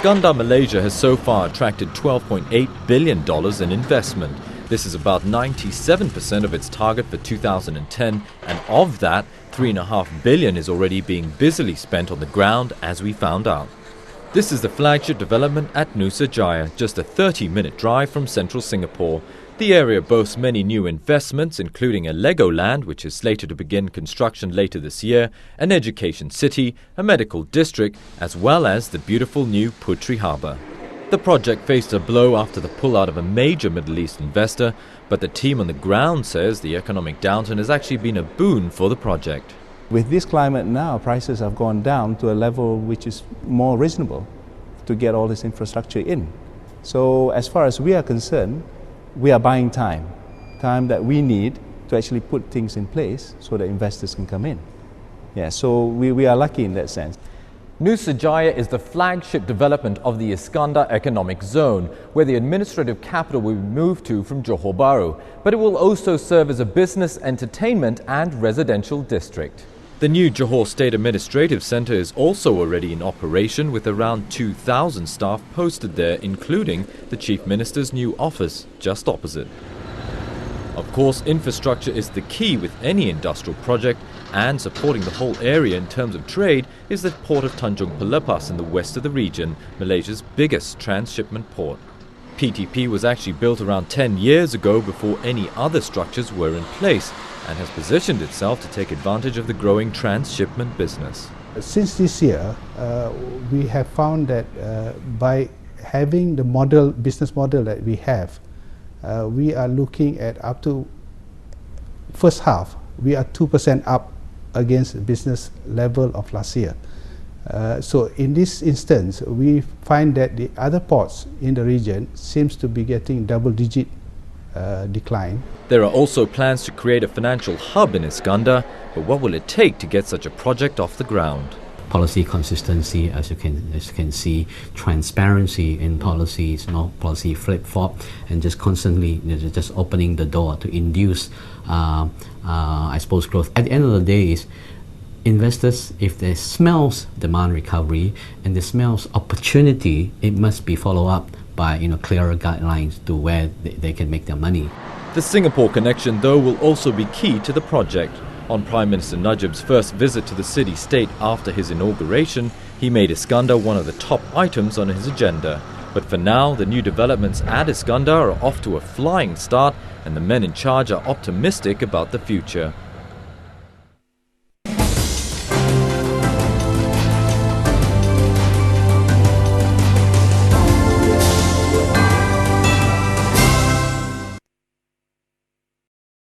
Iskandar, Malaysia has so far attracted $12.8 billion in investment. This is about 97% of its target for 2010, and of that, $3.5 billion is already being busily spent on the ground, as we found out. This is the flagship development at Nusa Jaya, just a 30-minute drive from central Singapore. The area boasts many new investments, including a Legoland, which is slated to begin construction later this year, an education city, a medical district, as well as the beautiful new Putri Harbour. The project faced a blow after the pullout of a major Middle East investor, but the team on the ground says the economic downturn has actually been a boon for the project. With this climate now, prices have gone down to a level which is more reasonable to get all this infrastructure in. So as far as we are concerned, we are buying time that we need to actually put things in place so that investors can come in. Yeah, so we are lucky in that sense. Nusa Jaya is the flagship development of the Iskandar Economic Zone, where the administrative capital will be moved to from Johor Bahru, but it will also serve as a business, entertainment and residential district. The new Johor State Administrative Centre is also already in operation, with around 2,000 staff posted there, including the Chief Minister's new office just opposite. Of course, infrastructure is the key with any industrial project, and supporting the whole area in terms of trade is the port of Tanjung Pelepas in the west of the region, Malaysia's biggest transshipment port. PTP was actually built around 10 years ago before any other structures were in place, and has positioned itself to take advantage of the growing transshipment business. Since this year, we have found that by having the business model that we have, we are looking at up to first half, we are 2% up against the business level of last year. So in this instance, we find that the other ports in the region seems to be getting double-digit decline. There are also plans to create a financial hub in Iskandar, but what will it take to get such a project off the ground? Policy consistency, as you can see, transparency in policies, policy flip-flop, and just constantly just opening the door to induce, I suppose, growth. At the end of the day, is investors, if they smells demand recovery and they smells opportunity, it must be followed up by clearer guidelines to where they can make their money. The Singapore connection, though, will also be key to the project. On Prime Minister Najib's first visit to the city-state after his inauguration, he made Iskandar one of the top items on his agenda. But for now, the new developments at Iskandar are off to a flying start, and the men in charge are optimistic about the future.